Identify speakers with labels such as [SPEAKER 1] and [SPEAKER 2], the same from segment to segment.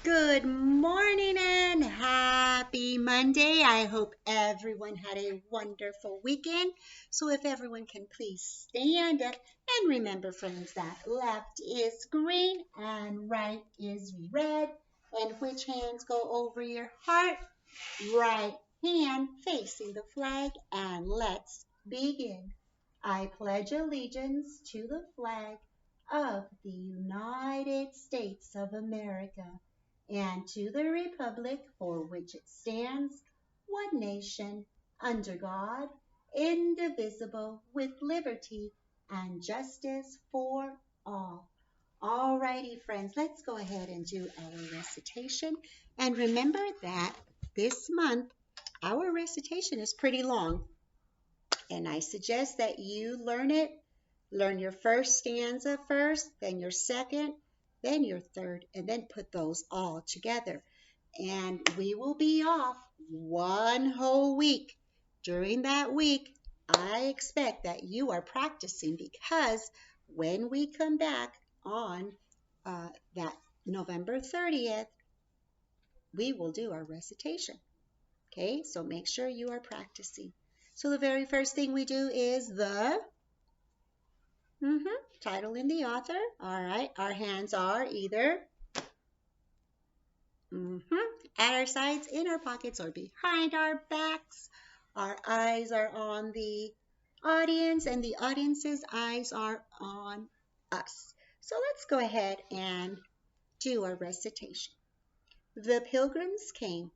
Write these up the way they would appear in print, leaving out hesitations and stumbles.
[SPEAKER 1] Good morning and happy Monday. I hope everyone had a wonderful weekend. So, if everyone can please stand up and remember, friends, that left is green and right is red. And which hands go over your heart? Right hand facing the flag. And let's begin. I pledge allegiance to the flag of the United States of America and to the republic for which it stands, one nation, under God, indivisible, with liberty and justice for all. Alrighty, friends, let's go ahead and do our recitation. And remember that this month, our recitation is pretty long. And I suggest that you learn it. Learn your first stanza first, then your second, then your third, and then put those all together. And we will be off one whole week. During that week, I expect that you are practicing because when we come back on that November 30th, we will do our recitation. Okay, so make sure you are practicing. So the very first thing we do is the title and the author. All right, our hands are either at our sides, in our pockets, or behind our backs. Our eyes are on the audience, and the audience's eyes are on us. So let's go ahead and do our recitation. The Pilgrims Came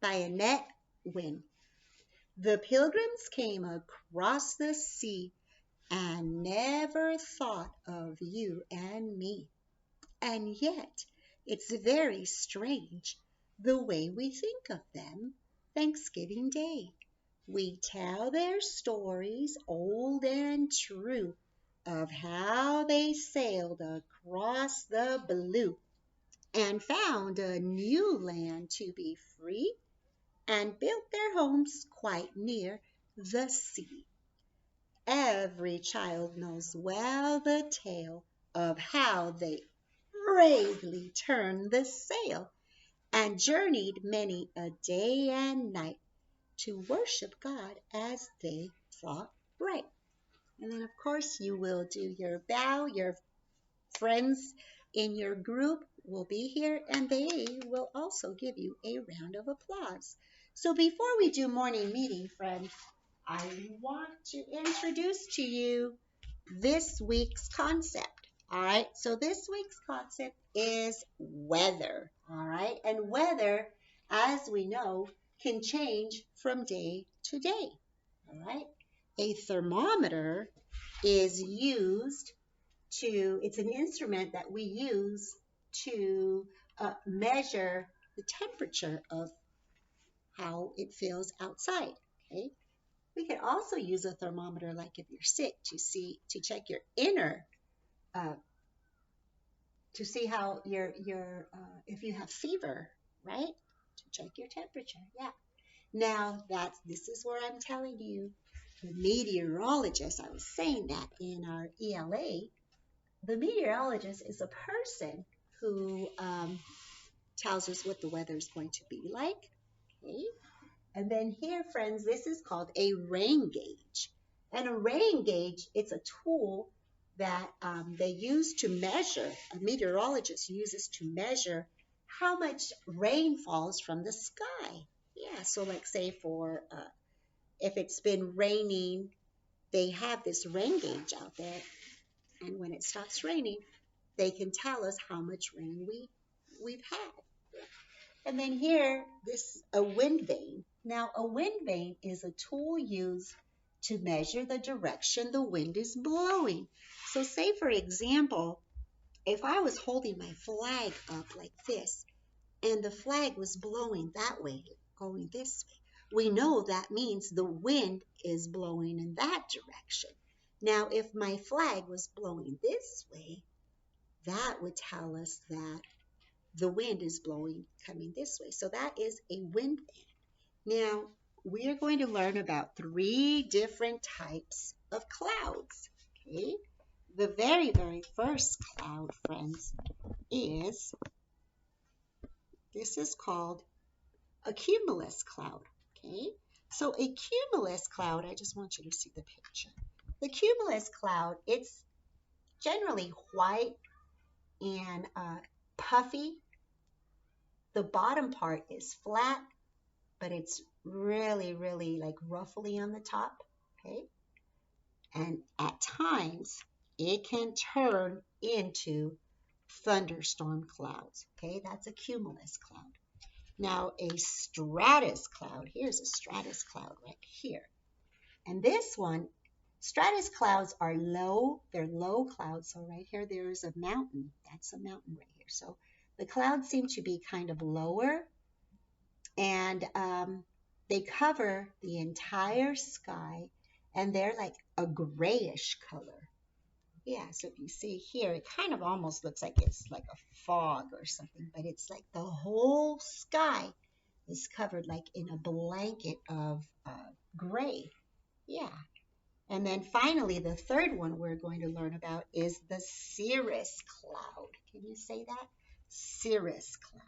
[SPEAKER 1] by Annette Wynne. The pilgrims came across the sea and never thought of you and me. And yet, it's very strange the way we think of them Thanksgiving Day. We tell their stories, old and true, of how they sailed across the blue and found a new land to be free and built their homes quite near the sea. Every child knows well the tale of how they bravely turned the sail and journeyed many a day and night to worship God as they thought right. And then, of course, you will do your bow. Your friends in your group will be here and they will also give you a round of applause. So before we do morning meeting, friends, I want to introduce to you this week's concept. All right, so this week's concept is weather. All right, and weather, as we know, can change from day to day. All right, a thermometer is used it's an instrument that we use to measure the temperature of how it feels outside. Okay, we could also use a thermometer like if you're sick to check your inner uh, to see how your if you have fever, right? To check your temperature. Yeah. Now this is where I'm telling you the meteorologist. I was saying that in our ELA. The meteorologist is a person who tells us what the weather is going to be like. Okay. And then here, friends, this is called a rain gauge. And a rain gauge, it's a tool that they use to measure, a meteorologist uses to measure how much rain falls from the sky. Yeah, so like say for if it's been raining, they have this rain gauge out there. And when it stops raining, they can tell us how much rain we've had. And then here, this a wind vane. Now, a wind vane is a tool used to measure the direction the wind is blowing. So say, for example, if I was holding my flag up like this, and the flag was blowing that way, going this way, we know that means the wind is blowing in that direction. Now, if my flag was blowing this way, that would tell us that the wind is blowing coming this way. So that is a wind vane. Now, we are going to learn about three different types of clouds. Okay? The very first cloud, friends, is This is called a cumulus cloud. Okay, so a cumulus cloud, I just want you to see the picture. The cumulus cloud, it's generally white and puffy. The bottom part is flat, but it's really, really like ruffly on the top. Okay, and at times it can turn into thunderstorm clouds. Okay, that's a cumulus cloud. Now, a stratus cloud, here's a stratus cloud right here. And this one, stratus clouds are low, they're low clouds. So right here, there's a mountain. That's a mountain right here. So the clouds seem to be kind of lower, and they cover the entire sky, and they're like a grayish color. Yeah, so if you see here, it kind of almost looks like it's like a fog or something, but it's like the whole sky is covered like in a blanket of gray. Yeah. And then finally, the third one we're going to learn about is the cirrus cloud. Can you say that? Cirrus cloud.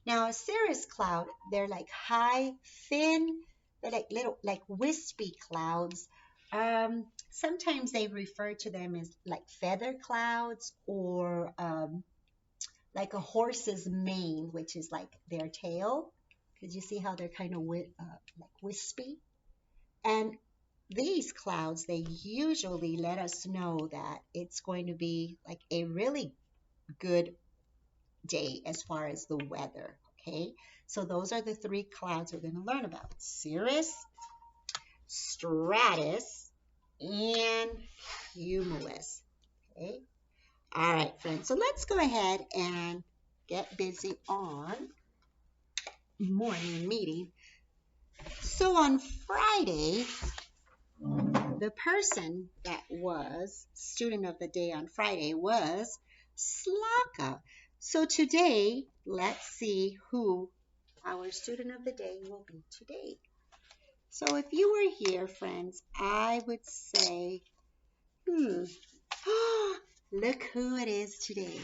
[SPEAKER 1] Now, a cirrus cloud, they're like high, thin, they're like little, like wispy clouds. Sometimes they refer to them as like feather clouds or like a horse's mane, which is like their tail. Because you see how they're kind of like wispy? And these clouds, they usually let us know that it's going to be like a really good day as far as the weather. Okay, so those are the three clouds we're going to learn about: cirrus, stratus, and cumulus. Okay, all right, friends. So let's go ahead and get busy on morning meeting. So on Friday, the person that was student of the day on Friday was Slaka. So today, let's see who our student of the day will be today. So if you were here, friends, I would say, look who it is today.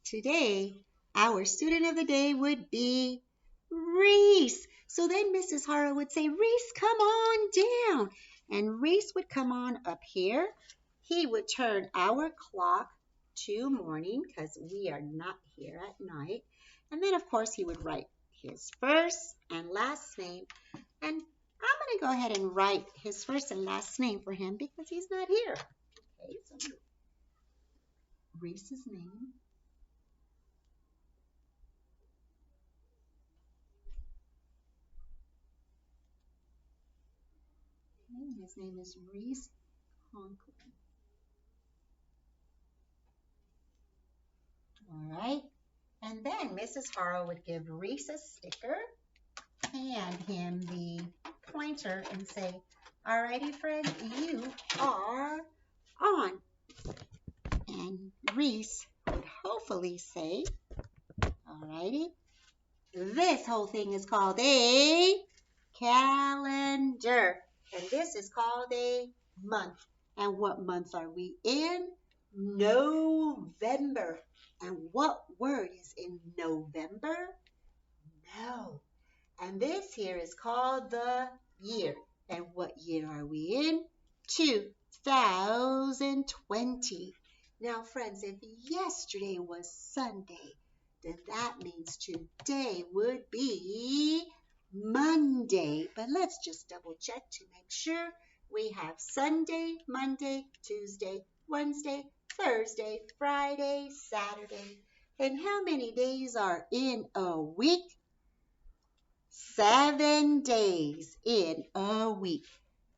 [SPEAKER 1] Today, our student of the day would be Reese. So then Mrs. Hara would say, Reese, come on down. And Reese would come on up here. He would turn our clock to morning because we are not here at night. And then, of course, he would write his first and last name. And I'm going to go ahead and write his first and last name for him because he's not here. Okay, so Reese's name. Okay, his name is Reese Conklin. All right. And then Mrs. Harrow would give Reese a sticker, hand him the pointer, and say, all righty, friend, you are on. And Reese would hopefully say, all righty, this whole thing is called a calendar. And this is called a month. And what month are we in? November. And what word is in November? No. And this here is called the year. And what year are we in? 2020. Now, friends, if yesterday was Sunday, then that means today would be Monday. But let's just double check to make sure. We have Sunday, Monday, Tuesday, Wednesday, Thursday, Friday, Saturday. And how many days are in a week? 7 days in a week.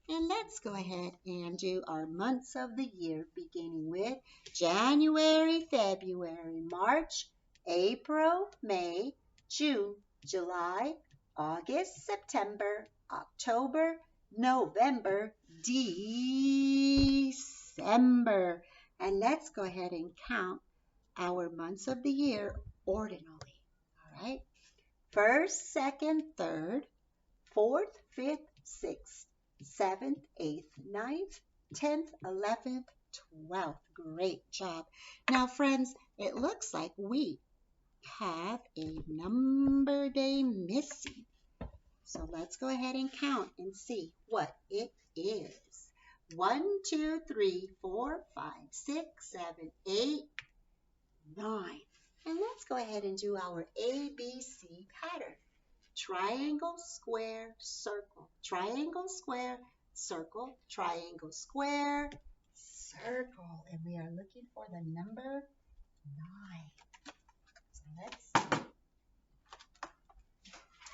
[SPEAKER 1] And let's go ahead and do our months of the year, beginning with January, February, March, April, May, June, July, August, September, October, November, December. And let's go ahead and count our months of the year ordinally. All right. First, second, third, fourth, fifth, sixth, seventh, eighth, ninth, 10th, 11th, 12th. Great job. Now, friends, it looks like we have a number day missing. So let's go ahead and count and see what it is. 1, 2, 3, 4, 5, 6, 7, 8, 9. And let's go ahead and do our ABC pattern. Triangle, square, circle. Triangle, square, circle. Triangle, square, circle. And we are looking for the number 9. So let's see.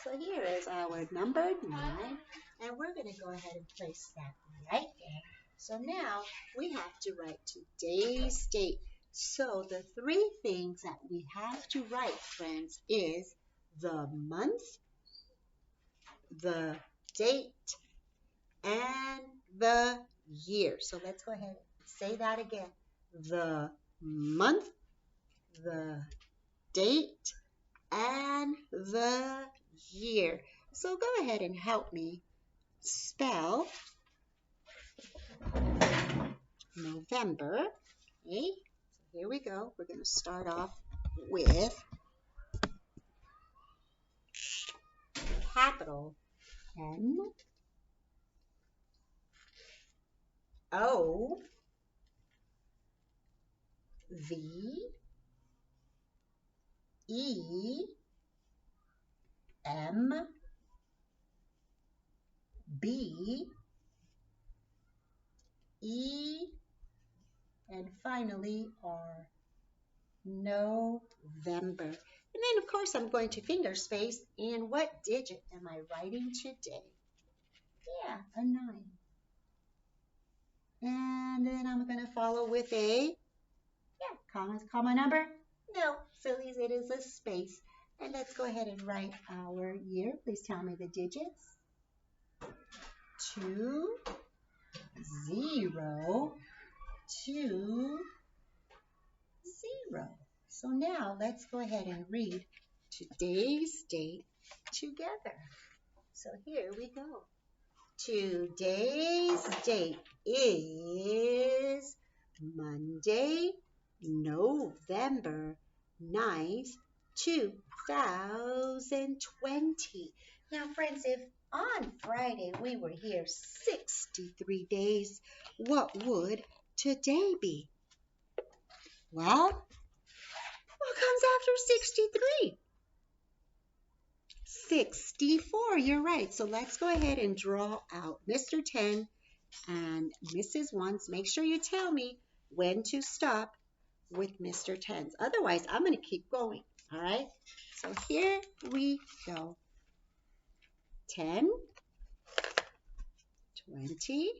[SPEAKER 1] So here is our number 9. And we're going to go ahead and place that right there. So now we have to write today's date. So the 3 things that we have to write, friends, is the month, the date, and the year. So let's go ahead and say that again. The month, the date, and the year. So go ahead and help me spell November. Okay, so here we go. We're going to start off with capital N O V E M B E and finally R. November. And then of course I'm going to finger space. And what digit am I writing today? Yeah, a 9. And then I'm going to follow with a comma number? No, sillies, it is a space. And let's go ahead and write our year. Please tell me the digits. 2, 0, 2, 0. So now let's go ahead and read today's date together. So here we go. Today's date is Monday, November 9th, 2020. Now, friends, if on Friday we were here 63 days, what would today be? Well, what comes after 63? 64, you're right. So let's go ahead and draw out Mr. 10 and Mrs. 1s. Make sure you tell me when to stop with Mr. 10s. Otherwise, I'm going to keep going. All right? So here we go. 10, 20,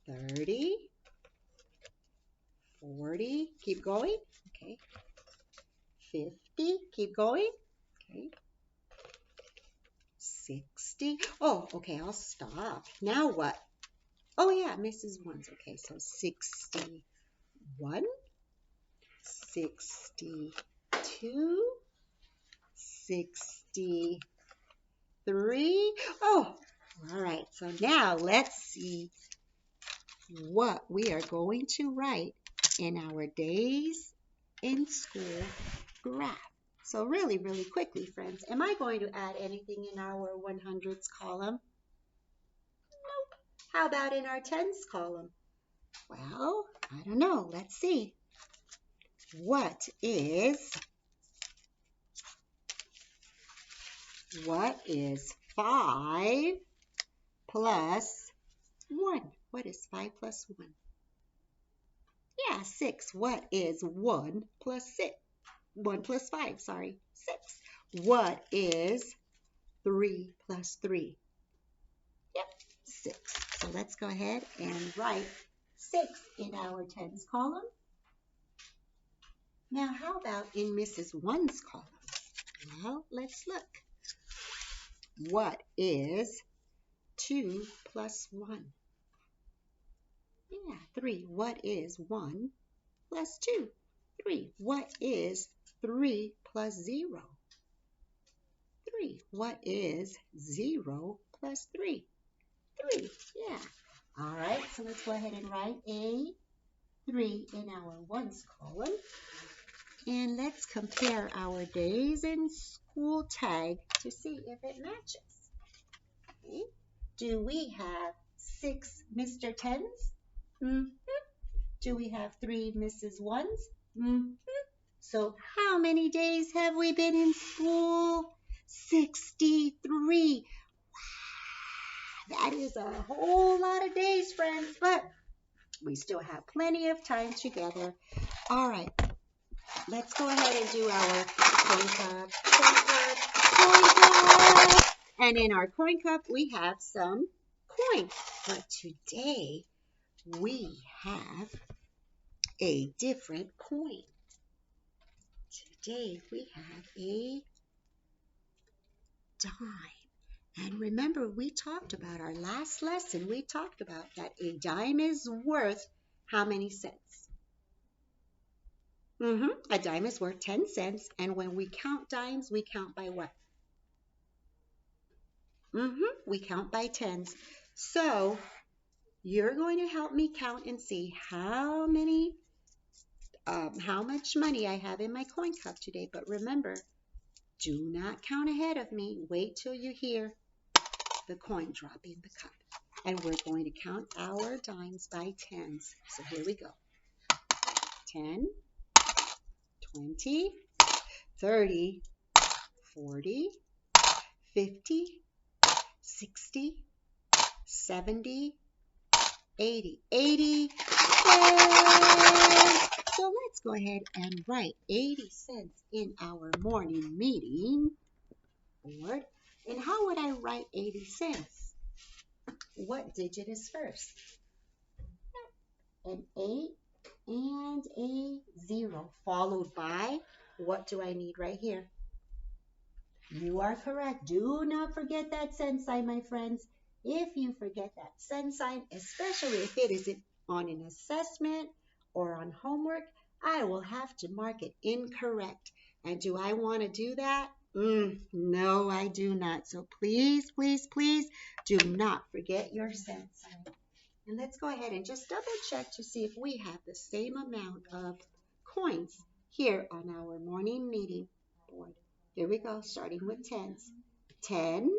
[SPEAKER 1] 30, 40. Keep going. Okay. 50. Keep going. Okay. 60. Oh, okay, I'll stop. Now what? Oh, yeah, Mrs. 1s. Okay, so 61, 62, 63. Oh, all right. So now let's see what we are going to write in our days in school graph. So really, really quickly, friends, am I going to add anything in our 100s column? Nope. How about in our 10s column? Well, I don't know. Let's see. What is 5 plus 1? What is 5 plus 1? Yeah, 6. What is 1 plus 6? 1 plus 5, sorry, 6. What is 3 plus 3? Yep, 6. So let's go ahead and write 6 in our 10s column. Now, how about in Mrs. 1's column? Well, let's look. What is 2 plus 1? Yeah, 3. What is 1 plus 2? 3. What is 3 plus 0? 3. What is 0 plus 3? 3. Yeah. All right, so let's go ahead and write a 3 in our 1's column. And let's compare our days in school tag to see if it matches. Okay. Do we have 6 Mr. Tens? Mm. Do we have 3 Mrs. Ones? Mm. So how many days have we been in school? 63. That is a whole lot of days, friends, but we still have plenty of time together. All right, let's go ahead and do our coin cup, coin cup, coin cup. And in our coin cup, we have some coins. But today, we have a different coin. Today, we have a dime. And remember, we talked about our last lesson. We talked about that a dime is worth how many cents? A dime is worth 10 cents. And when we count dimes, we count by what? We count by tens. So you're going to help me count and see how much money I have in my coin cup today. But remember, do not count ahead of me. Wait till you hear the coin drop in the cup. And we're going to count our dimes by tens. So here we go. 10, 20, 30, 40, 50, 60, 70, 80. 80 cents. So let's go ahead and write 80 cents in our morning meeting board. And how would I write 80 cents? What digit is first? An 8 and a 0, followed by, what do I need right here? You are correct. Do not forget that cent sign, my friends. If you forget that cent sign, especially if it isn't on an assessment or on homework, I will have to mark it incorrect. And do I want to do that? No, I do not. So please, please, please do not forget your cent sign. And let's go ahead and just double check to see if we have the same amount of coins here on our morning meeting board. Here we go, starting with tens. 10,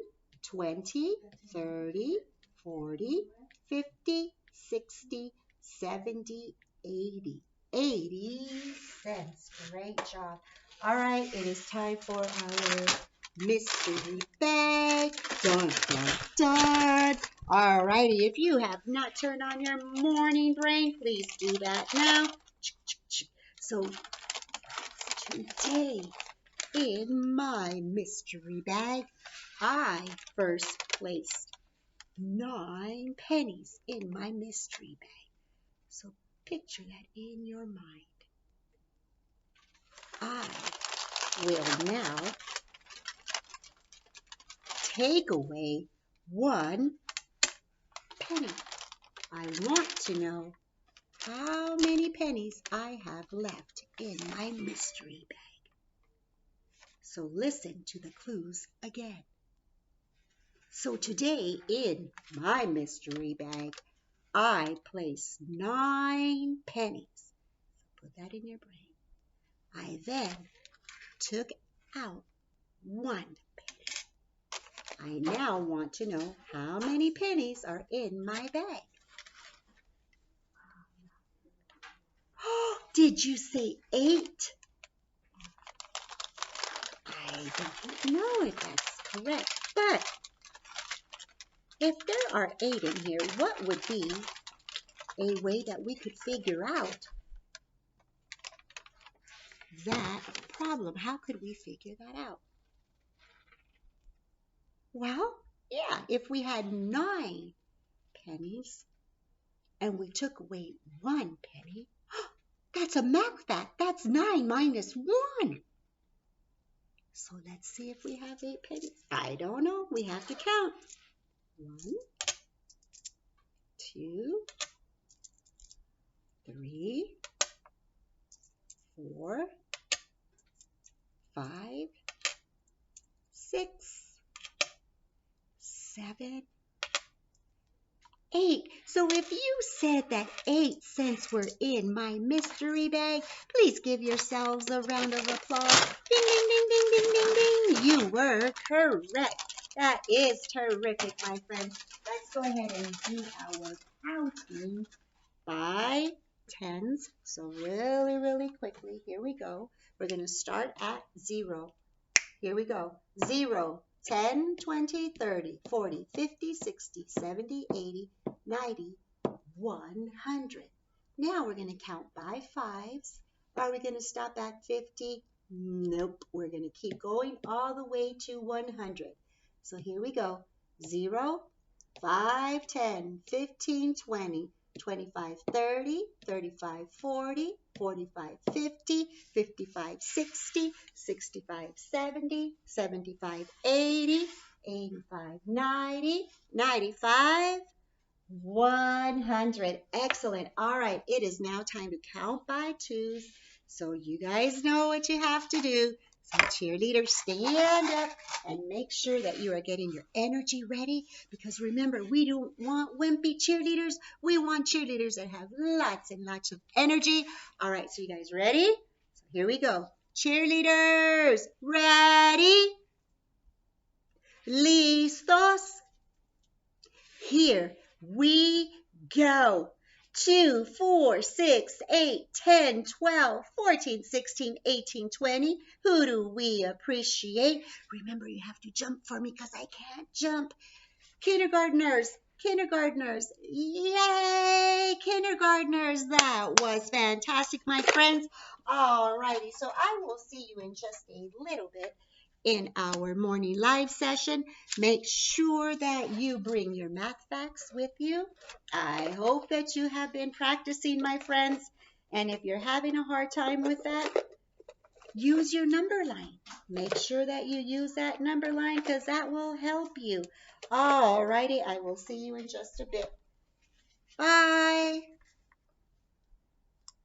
[SPEAKER 1] 20, 30, 40, 50, 60, 70, 80. 80 cents. Great job. All right, it is time for our mystery bag. Dun, dun, dun. All righty, if you have not turned on your morning brain, please do that now. So today, in my mystery bag, I first placed 9 pennies in my mystery bag. So picture that in your mind. I will now take away 1 penny. I want to know how many pennies I have left in my mystery bag. So listen to the clues again. So today in my mystery bag, I placed 9 pennies. So put that in your brain. I then took out 1 penny. I now want to know how many pennies are in my bag. Did you say 8? I don't know if that's correct, but if there are 8 in here, what would be a way that we could figure out that problem? How could we figure that out? Well, yeah, if we had 9 pennies and we took away 1 penny, that's a math fact. That's 9 minus 1. So let's see if we have 8 pennies. I don't know. We have to count. 1, 2, 3, 4, 5, 6, 7, 8. So if you said that 8 cents were in my mystery bag, please give yourselves a round of applause. Ding, ding, ding, ding, ding, ding, ding. You were correct. That is terrific, my friends. Let's go ahead and do our counting by tens. So really, really quickly, here we go. We're going to start at 0. Here we go. 0, 10, 20, 30, 40, 50, 60, 70, 80, 90, 100. Now we're going to count by fives. Are we going to stop at 50? Nope. We're going to keep going all the way to 100. So here we go. 0, 5, 10, 15, 20, 25, 30, 35, 40, 45, 50, 55, 60, 65, 70, 75, 80, 85, 90, 95, 100. Excellent. All right, it is now time to count by twos. So you guys know what you have to do. So cheerleaders, stand up and make sure that you are getting your energy ready, because remember, we don't want wimpy cheerleaders. We want cheerleaders that have lots and lots of energy. All right, so you guys ready? So here we go. Cheerleaders, ready? Listos? Here we go. 2, 4, 6, 8, 10, 12, 14, 16, 18, 20. Who do we appreciate? Remember, you have to jump for me because I can't jump. Kindergartners, kindergartners, yay, kindergartners. That was fantastic, my friends. All righty, so I will see you in just a little bit in our morning live session. Make sure that you bring your math facts with you. I hope that you have been practicing, my friends. And if you're having a hard time with that, use your number line. Make sure that you use that number line because that will help you. All righty, I will see you in just a bit. Bye.